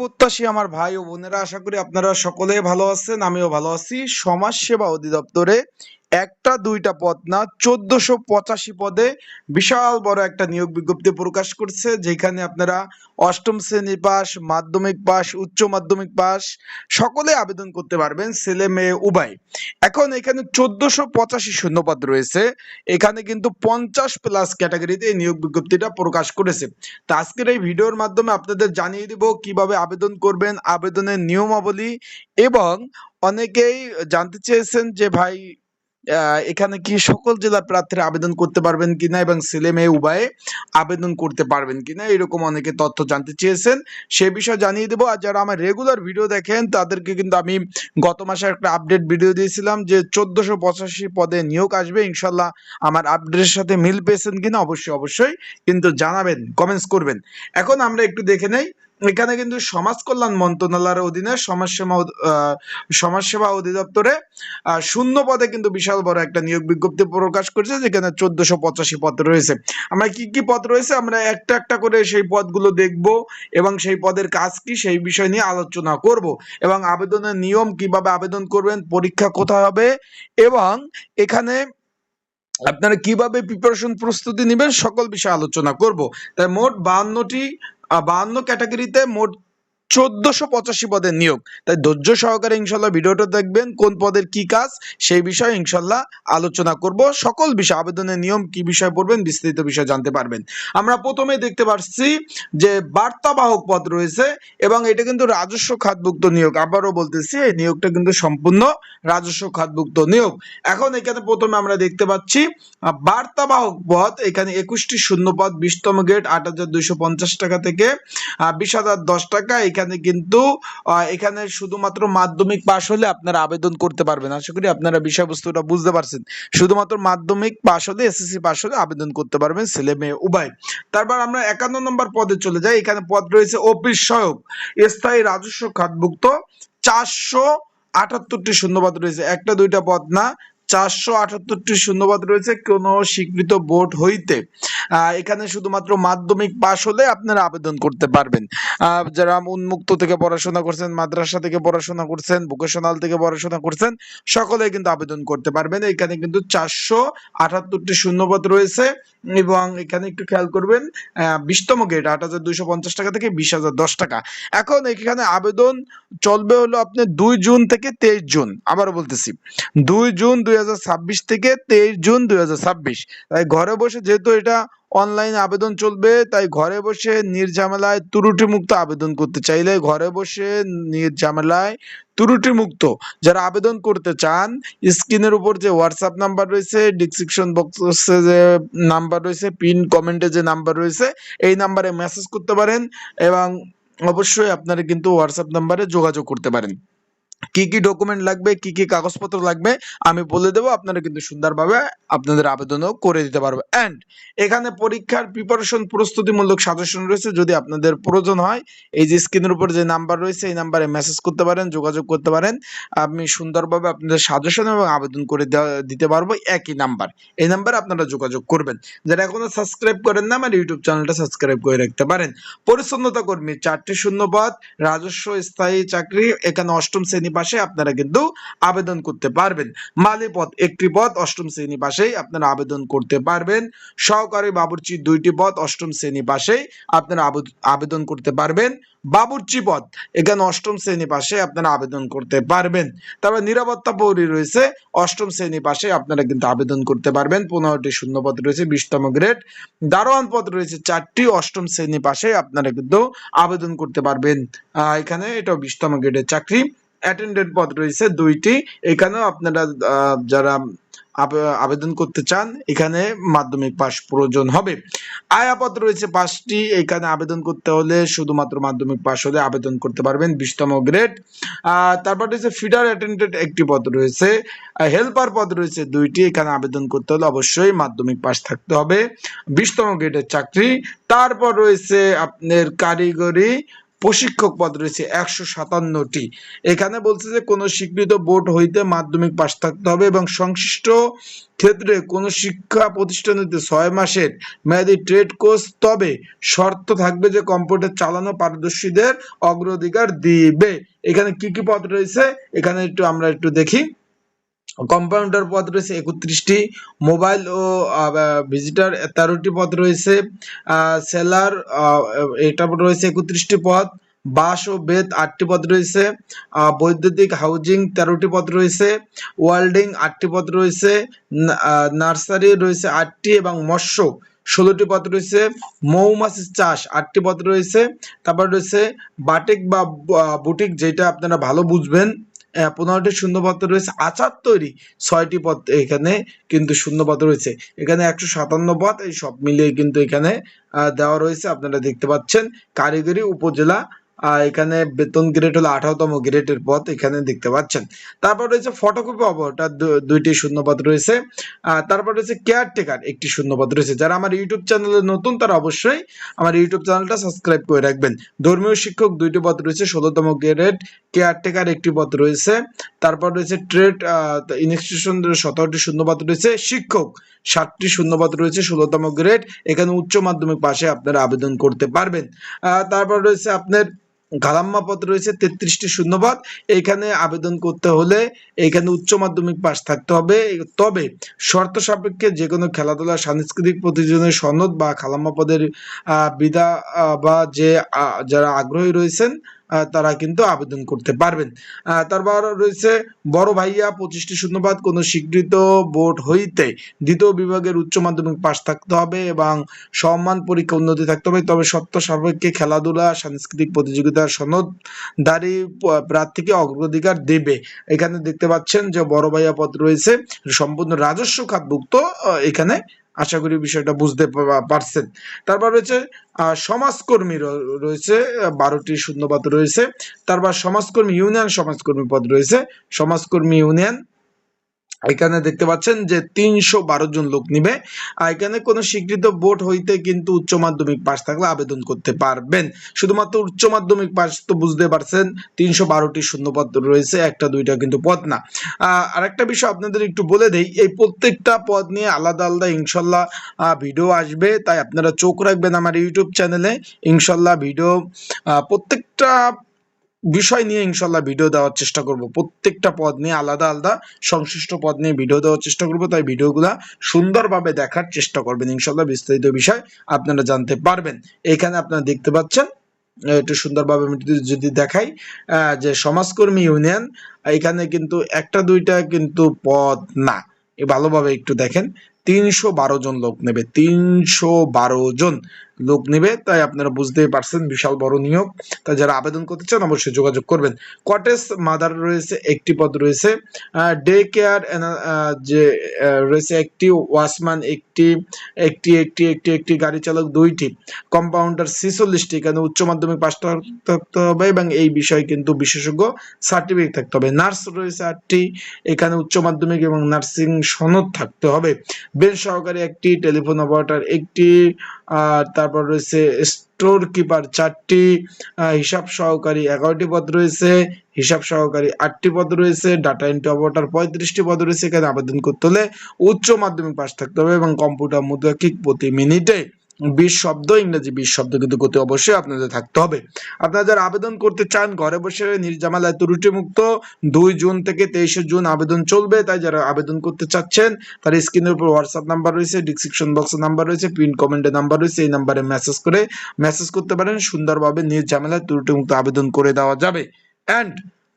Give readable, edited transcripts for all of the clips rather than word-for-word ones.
প্রত্যাশী আমার ভাই ও বোনেরা, আশা করি আপনারা সকলেই ভালো আছেন, আমিও ভালো আছি। সমাজ সেবা অধিদপ্তরে একটা দুইটা পদ না, 1485 পদে বিশাল বড় একটা নিয়োগ বিজ্ঞপ্তি প্রকাশ করছে, যেখানে আপনারা অষ্টম শ্রেণী পাস, মাধ্যমিক পাস, উচ্চ মাধ্যমিক পাস সকলে আবেদন করতে পারবেন, ছেলে মেয়ে উভয়। এখন এখানে 1485 শূন্যপদ রয়েছে। এখানে কিন্তু 50+ ক্যাটাগরিতে এই নিয়োগ বিজ্ঞপ্তিটা প্রকাশ করেছে। তো আজকের এই ভিডিওর মাধ্যমে আপনাদের জানিয়ে দিব কিভাবে আবেদন করবেন, আবেদনের নিয়মাবলী, এবং অনেকেই জানতে চেয়েছেন যে ভাই এখানে কি সকল জেলার প্রার্থীরা আবেদন করতে পারবেন কিনা এবং ছেলে মেয়ে উভয়ে আবেদন করতে পারবেন কিনা, এরকম অনেকে তথ্য জানতে চেয়েছেন। সে বিষয়ে জানিয়ে দেবো। আর যারা আমার রেগুলার ভিডিও দেখেন তাদেরকে কিন্তু আমি গত মাসে একটা আপডেট ভিডিও দিয়েছিলাম যে 1485 পদে নিয়োগ আসবে ইনশাল্লাহ। আমার আপডেটের সাথে মিল পেয়েছেন কিনা অবশ্যই অবশ্যই কিন্তু জানাবেন, কমেন্টস করবেন। এখন আমরা একটু দেখে নেই। এখানে কিন্তু সমাজ কল্যাণ মন্ত্রণালয়ের অধীনে সমাজসেবা অধিদপ্তরে শূন্য পদে কিন্তু বিশাল বড় একটা নিয়োগ বিজ্ঞপ্তি প্রকাশ করেছে, যেখানে 1485 পদ রয়েছে। আমরা কি কি পদ রয়েছে আমরা একটা একটা করে সেই পদগুলো দেখব এবং সেই পদের কাজ কি সেই বিষয় নিয়ে আলোচনা করব, এবং আবেদনের নিয়ম, কিভাবে আবেদন করবেন, পরীক্ষা কোথায় হবে, এবং এখানে আপনারা কিভাবে প্রিপারেশন প্রস্তুতি নেবেন সকল বিষয়ে আলোচনা করব। তাই মোট 52 ক্যাটাগরিতে মোট 1485 পদের নিয়োগ। তাই ধৈর্য সহকারে ইনশাল্লাহ ভিডিওটা দেখবেন, কোন পদের কি কাজ সেই বিষয়ে ইনশাল্লাহ আলোচনা করব। সকল বিষয়, আবেদনের নিয়ম, কি বিষয় পড়বেন, বিস্তারিত বিষয় জানতে পারবেন। আমরা প্রথমে দেখতে পাচ্ছি যে বার্তাবাহক পদ রয়েছে, এবং এটা কিন্তু রাজস্ব খাতভুক্ত নিয়োগ। আবারও বলতেছি, এই নিয়োগটা কিন্তু সম্পূর্ণ রাজস্ব খাতভুক্ত নিয়োগ। এখন এখানে প্রথমে আমরা দেখতে পাচ্ছি বার্তাবাহক পদ। এখানে 21টি শূন্য পদ, 20তম গ্রেড, 8,250 টাকা থেকে 20,010 টাকা। এখানে কিন্তু এখানে শুধুমাত্র মাধ্যমিক পাশ হলে আপনারা আবেদন করতে পারবেন। আশা করি আপনারা বিষয়বস্তুটা বুঝতে পারছেন। শুধুমাত্র মাধ্যমিক পাশ হলে, এসএসসি পাশ হলে আবেদন করতে পারবেন, ছেলে মেয়ে উভয়। তারপর আমরা 51 নম্বর পদে চলে যাই। এখানে পদ রয়েছে অফিস সহায়ক, স্থায়ী রাজস্ব খাতভুক্ত। 478টি শূন্যপদ রয়েছে, একটা দুইটা পদ না, 478টি শূন্যপদ রয়েছে কোন স্বীকৃত বোর্ড হইতে। এখানে শুধুমাত্র মাধ্যমিক পাশ হলে আপনারা আবেদন করতে পারবেন। যারা উন্মুক্ত থেকে পড়াশোনা করছেন, মাদ্রাসা থেকে পড়াশোনা করছেন, ভোকেশনাল থেকে পড়াশোনা করছেন, সকলে কিন্তু আবেদন করতে পারবেন। এখানে কিন্তু 478টি শূন্যপদ রয়েছে, এবং এখানে একটু খেয়াল করবেন 20তম গ্রেড 8,250 টাকা থেকে 20,010 টাকা। এখন এখানে আবেদন চলবে হলো আপনার 2 জুন থেকে 23 জুন। আবারও বলতেছি, 2 জুন 2026 থেকে 23 জুন 2026। তাই ঘরে বসে, যেহেতু এটা অনলাইন আবেদন চলবে, তাই ঘরে বসে নির্ঝামেলায় ত্রুটিমুক্ত আবেদন করতে চাইলে, ঘরে বসে নির্ঝামেলায় ত্রুটিমুক্ত যারা আবেদন করতে চান, স্ক্রিনের উপর যে হোয়াটসঅ্যাপ নাম্বার রয়েছে, ডিসক্রিপশন বক্সে যে নাম্বার রয়েছে, পিন কমেন্টে যে নাম্বার রয়েছে, এই নাম্বারে মেসেজ করতে পারেন, এবং অবশ্যই আপনারা কিন্তু হোয়াটসঅ্যাপ নাম্বারে যোগাযোগ করতে পারেন। কি কি ডকুমেন্ট লাগবে, কি কি কাগজপত্র লাগবে আমি বলে দেবো, আপনারা কিন্তু সুন্দরভাবে আপনাদের আবেদনও করে দিতে পারবে। এন্ড এখানে পরীক্ষার প্রিপারেশন প্রস্তুতিমূলক সাজেশন রয়েছে, যদি আপনাদের প্রয়োজন হয় এই যে স্ক্রিনের উপর যে নাম্বার রয়েছে এই নাম্বারে মেসেজ করতে পারেন, যোগাযোগ করতে পারেন। আমি সুন্দরভাবে আপনাদের সাজেশন এবং আবেদন করে দিতে পারবো। একই নাম্বার, এই নাম্বারে আপনারা যোগাযোগ করবেন। যারা এখনো সাবস্ক্রাইব করেন না, আমার ইউটিউব চ্যানেলটা সাবস্ক্রাইব করে রাখতে পারেন। পরিচ্ছন্নতা কর্মী 4টি শূন্যপদ, রাজস্ব স্থায়ী চাকরি। এখানে 8ম শ্রেণী পাশে আপনারা কিন্তু আবেদন করতে পারবেন। মালি পদ 1টি পদ, 8ম শ্রেণী পাশেই আপনারা আবেদন করতে পারবেন। সহকারী বাবুর্চি 2টি পদ, 8ম শ্রেণী পাশেই আপনারা আবেদন করতে পারবেন। বাবুর্চি পদ এখানে 8ম শ্রেণী পাশে আপনারা আবেদন করতে পারবেন। তারপর নিরাপত্তা প্রহরী রয়েছে 8ম শ্রেণী পাশে, আপনারা কিন্তু আবেদন করতে পারবেন। 15টি শূন্যপদ রয়েছে, 20তম গ্রেড। দারোয়ান পদ রয়েছে 4টি, 8ম শ্রেণী পাশে আপনারা কিন্তু আবেদন করতে পারবেন। এখানে এটা 20তম গ্রেডের চাকরি। অ্যাটেন্ডেন্ট পদ রয়েছে 2টি, এখানেও আপনারা যারা আবেদন করতে চান এখানে মাধ্যমিক পাস প্রয়োজন হবে। আয়া পদ রয়েছে 5টি, এখানে আবেদন করতে হলে শুধুমাত্র মাধ্যমিক পাস হলে আবেদন করতে পারবেন, 20তম গ্রেড। তারপর রয়েছে ফিডার অ্যাটেন্ডেন্ট 1টি পদ রয়েছে। হেল্পার পদ রয়েছে 2টি, এখানে আবেদন করতে হলে অবশ্যই মাধ্যমিক পাস থাকতে হবে, 20তম গ্রেডের চাকরি। তারপর রয়েছে আপনার কারিগরি প্রশিক্ষক পদ রয়েছে 157টি। এখানে বলছে যে কোনো স্বীকৃত বোর্ড হইতে মাধ্যমিক পাস থাকতে হবে এবং সংশ্লিষ্ট ক্ষেত্রে কোনো শিক্ষা প্রতিষ্ঠান হইতে 6 মাসের মেয়াদী ট্রেড কোর্স, তবে শর্ত থাকবে যে কম্পিউটার চালানো পারদর্শীদের অগ্রাধিকার দিবে। এখানে কি কি পদ রয়েছে এখানে আমরা একটু দেখি। কম্পাউন্ডার পদ রয়েছে 31টি, মোবাইল ও ভিজিটার 13টি পদ রয়েছে, সেলার এটা রয়েছে 31টি পদ, বাস ও বেত 8টি পদ রয়েছে, বৈদ্যুতিক হাউজিং 13টি পদ রয়েছে, ওয়েল্ডিং 8টি পদ রয়েছে, নার্সারি রয়েছে 8টি এবং মৎস্য 16টি পদ রয়েছে, মৌমাছি চাষ 8টি পদ রয়েছে। তারপর রয়েছে বাটিক বা বুটিক, যেটা আপনারা ভালো বুঝবেন, 15টি শূন্যপদ রয়েছে। আচার তৈরি 6টি পদ এখানে কিন্তু শূন্যপদ রয়েছে। এখানে 157 পদ, এই সব মিলিয়ে কিন্তু এখানে দেওয়া রয়েছে, আপনারা দেখতে পাচ্ছেন। কারিগরি উপজেলা, এখানে বেতন গ্রেড হলো 18তম গ্রেডের পদ এখানে দেখতে পাচ্ছেন। তারপর রয়েছে ফটোকপি অপারেটর 2টি শূন্যপদ রয়েছে। তারপর রয়েছে কেয়ারটেকার 1টি শূন্যপদ রয়েছে। যারা আমার ইউটিউব চ্যানেলে নতুন তারা অবশ্যই আমার ইউটিউব চ্যানেলটা সাবস্ক্রাইব করে রাখবেন। ধর্মীয় শিক্ষক 2টি পদ রয়েছে, 16তম গ্রেড। কেয়ারটেকার 1টি পদ রয়েছে। তারপর রয়েছে ট্রেড ইনস্টিটিউশন 17টি শূন্যপদ রয়েছে। শিক্ষক 7টি শূন্যপদ রয়েছে, 16তম গ্রেড। এখানে উচ্চ মাধ্যমিক পাশে আপনারা আবেদন করতে পারবেন। তারপর রয়েছে আপনার গালাম্মা পদ রয়েছে 33টি শূন্যপদ। এখানে আবেদন করতে হলে এখানে উচ্চ মাধ্যমিক পাস থাকতে হবে, তবে শর্ত সাপেক্ষে যে কোনো খেলাধুলা সাংস্কৃতিক প্রতিযোগিতার সনদ বা খালাম্মা পদের বিধা বা যারা আগ্রহী রয়েছেন তারা কিন্তু আবেদন করতে পারবেন। তারপর রয়েছে বড় ভাইয়া 25টি শূন্যপদ। কোনো স্বীকৃত বোর্ড হইতে দ্বিতীয় বিভাগের উচ্চ মাধ্যমিক পাস থাকতে হবে এবং সম্মান পরীক্ষা উন্নতি থাকতে হবে, তবে শর্ত সাপেক্ষে খেলাধুলা সাংস্কৃতিক প্রতিযোগিতার সনদধারী প্রার্থীকে অগ্রাধিকার দেবে। এখানে দেখতে পাচ্ছেন যে বড় ভাইয়া পদ রয়েছে, সম্পূর্ণ রাজস্ব খাতভুক্ত। এখানে আশা করি বিষয়টা বুঝতে পারছেন। তারপর রয়েছে সমাজকর্মী রয়েছে 12টি শূন্যপদ রয়েছে। তারপর সমাজকর্মী ইউনিয়ন সমাজকর্মী পদ রয়েছে, সমাজকর্মী ইউনিয়ন এখানে দেখতে পাচ্ছেন যে 312 জন লোক নিবে। এখানে কোনো স্বীকৃত বোর্ড হইতে কিন্তু উচ্চ মাধ্যমিক পাস থাকলে আবেদন করতে পারবেন। শুধুমাত্র উচ্চ মাধ্যমিক পাস তো বুঝতে পারছেন, 312টি শূন্যপদ রয়েছে, একটা দুইটা কিন্তু পদ না। আরেকটা বিষয় আপনাদের একটু বলে দেই, এই প্রত্যেকটা পদ নিয়ে আলাদা আলাদা ইনশাল্লাহ ভিডিও আসবে, তাই আপনারা চোখ রাখবেন আমার ইউটিউব চ্যানেলে। ইনশাল্লাহ ভিডিও প্রত্যেকটা বিষয় নিয়ে ইনশাল্লাহ ভিডিও দেওয়ার চেষ্টা করব, প্রত্যেকটা পদ নিয়ে আলাদা আলাদা সংশ্লিষ্ট পদ নিয়ে ভিডিও দেওয়ার চেষ্টা করব, তাই ভিডিওগুলা সুন্দরভাবে দেখার চেষ্টা করবেন। ইনশাল্লাহ বিস্তারিত বিষয় আপনারা জানতে পারবেন। এখানে আপনারা দেখতে পাচ্ছেন, একটু সুন্দরভাবে যদি দেখাই যে সমাজকর্মী ইউনিয়ন, এখানে কিন্তু একটা দুইটা কিন্তু পদ না, ভালোভাবে একটু দেখেন। 312 জন লোক নেবে, 312 জন লোক নেবে, তাই আপনারা বুঝতেই পারছেন বিশাল বড় নিয়োগ। তাই যারা আবেদন করতে চান অবশ্যই যোগাযোগ করবেন। কটেজ মাদার রয়েছে 1টি পদ রয়েছে, ডে কেয়ার যে রয়েছে 1টি, ওয়াচম্যান 1টি, একটি গাড়ি চালক 2টি, কম্পাউন্ডার 46টি। এখানে উচ্চ মাধ্যমিক পাস থাকতে হবে এবং এই বিষয়ে কিন্তু বিশেষজ্ঞ সার্টিফিকেট থাকতে হবে। নার্স রয়েছে 8টি, এখানে উচ্চ মাধ্যমিক এবং নার্সিং সনদ থাকতে হবে। বেঞ্চ সহকারী 1টি, টেলিফোন অপারেটর 1টি, তারপর রয়েছে স্টোর কিপার 4টি, হিসাব সহকারী 11টি পদ রয়েছে, হিসাব সহকারী 8টি পদ রয়েছে, ডাটা এন্ট্রি অপারেটর 35টি পদ রয়েছে। এখানে আবেদন করতে হলে উচ্চ মাধ্যমিক পাস থাকতে হবে এবং কম্পিউটার মুদ্রাক্ষিক প্রতি মিনিটে 20 শব্দ, ইংরেজি 20 শব্দ কিন্তু গতি অবশ্যই আপনাদের থাকতে হবে। আপনারা যারা আবেদন করতে চান ঘরে বসে নির্ঝামেলায় ত্রুটিমুক্ত, 2 জুন থেকে 23 জুন আবেদন চলবে, তাই যারা আবেদন করতে চাচ্ছেন তার স্ক্রিনের উপর হোয়াটসঅ্যাপ নাম্বার রয়েছে, ডিসক্রিপশন বক্সে নাম্বার রয়েছে, পিন কমেন্টে নাম্বার রয়েছে, এই নাম্বারে মেসেজ করতে পারেন। সুন্দরভাবে নির্ঝামেলায় ত্রুটিমুক্ত আবেদন করে দেওয়া যাবে। অ্যান্ড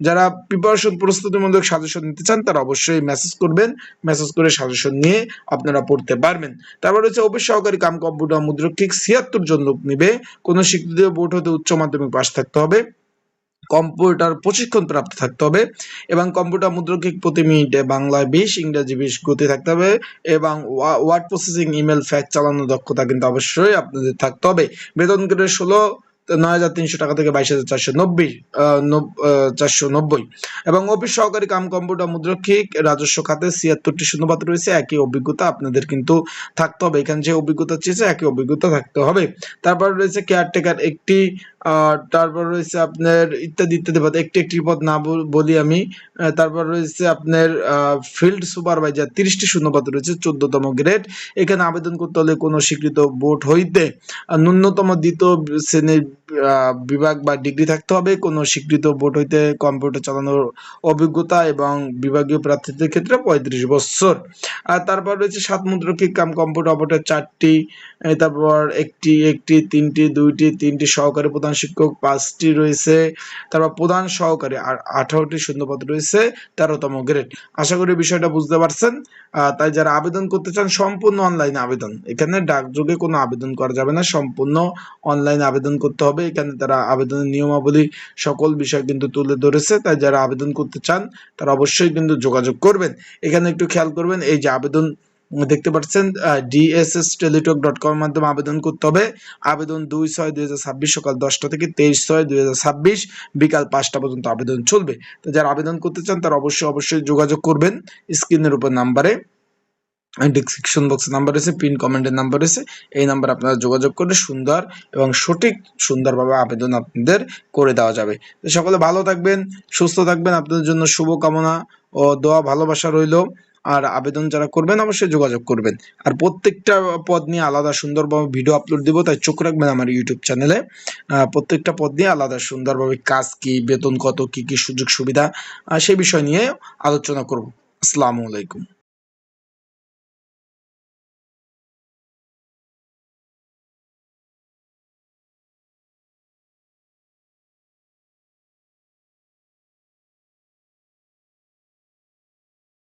যারা প্রিপারেশন প্রস্তুতিমূলক সাজেশন নিতে চান তারা অবশ্যই মেসেজ করবেন, মেসেজ করে সাজেশন নিয়ে আপনারা পড়তে পারবেন। তারপর হচ্ছে অফিস সহকারী কাম কম্পিউটার মুদ্রাক্ষিক 76 জন লোক নিবে। কোনো স্বীকৃত বোর্ড হতে উচ্চ মাধ্যমিক পাস থাকতে হবে, কম্পিউটার প্রশিক্ষণ প্রাপ্ত থাকতে হবে এবং কম্পিউটার মুদ্রাক্ষিক প্রতি মিনিটে বাংলায় 20, ইংরেজি 20 গতি থাকতে হবে এবং ওয়ার্ড প্রসেসিং, ইমেল, ফ্যাক্স চালানোর দক্ষতা কিন্তু অবশ্যই আপনাদের থাকতে হবে। বেতন গ্রেড 9,300 টাকা থেকে 22,490 এবং অফিস সহকারী কাম কম্পিউটার মুদ্রাক্ষিক রাজস্ব খাতে 76টি শূন্যপদ রয়েছে। একই অভিজ্ঞতা আপনাদের কিন্তু থাকতে হবে, এখানে যে অভিজ্ঞতা চেয়েছে একই অভিজ্ঞতা থাকতে হবে। তারপর রয়েছে কেয়ারটেকার 1টি, তারপর রয়েছে আপনার ইত্যাদি ইত্যাদি পদ, একটি একটি পদ না বলি আমি। তারপর রয়েছে আপনার ফিল্ড সুপারভাইজার, 30টি শূন্যপদ রয়েছে, 14তম গ্রেড। এখানে আবেদন করতে হলে কোনো স্বীকৃত বোর্ড হইতে ন্যূনতম দ্বিতীয় শ্রেণীর বিভাগ বা ডিগ্রি থাকতে হবে, কোনো স্বীকৃত বোর্ড হইতে কম্পিউটার চালানোর অভিজ্ঞতা, এবং বিভাগীয় প্রার্থীদের ক্ষেত্রে 35 বছর। আর তারপর রয়েছে 7 মুদ্রকিক কাম কম্পিউটার অপারেটর 4টি, তারপর একটি একটি 3টি 2টি 3টি, সহকারী প্রধান শিক্ষক 5টি রয়েছে, তারপর প্রধান সহকারী আর 18টি শূন্যপদ রয়েছে, 13তম গ্রেড। আশা করি বিষয়টা বুঝতে পারছেন। তাই যারা আবেদন করতে চান সম্পূর্ণ অনলাইন আবেদন, এখানে ডাকযোগে কোনো আবেদন করা যাবে না, সম্পূর্ণ অনলাইন আবেদন করতে হবে। এখানে তারা আবেদনের নিয়মাবলী সকল বিষয় কিন্তু তুলে ধরেছে, তাই যারা আবেদন করতে চান তারা অবশ্যই কিন্তু যোগাযোগ করবেন। এখানে একটু খেয়াল করবেন, এই যে আবেদন দেখতে পাচ্ছেন dssTeletalk.com এর মাধ্যমে আবেদন করতে হবে। আবেদন 2/6/2026 সকাল 10টা থেকে 23/6/2026 বিকাল 5টা পর্যন্ত আবেদন চলবে। তো যারা আবেদন করতে চান তারা অবশ্যই যোগাযোগ করবেন। স্ক্রিনের উপর নাম্বারে, ডিসক্রিপশন বক্সে নাম্বার রয়েছে, পিন কমেন্টের নাম্বার রয়েছে, এই নাম্বার আপনারা যোগাযোগ করে সুন্দর এবং সুন্দরভাবে আবেদন আপনাদের করে দেওয়া যাবে। তো সকলে ভালো থাকবেন, সুস্থ থাকবেন, আপনাদের জন্য শুভকামনা ও দোয়া ভালোবাসা রইল। আর আবেদন যারা করবেন অবশ্যই যোগাযোগ করবেন। আর প্রত্যেকটা পদ নিয়ে আলাদা সুন্দরভাবে ভিডিও আপলোড দিব, তাই চোখ রাখবেন আমার ইউটিউব চ্যানেলে। প্রত্যেকটা পদ নিয়ে আলাদা সুন্দরভাবে কাজ কি, বেতন কত, কি কি সুযোগ সুবিধা, সেই বিষয় নিয়ে আলোচনা করব। আসসালামু আলাইকুম।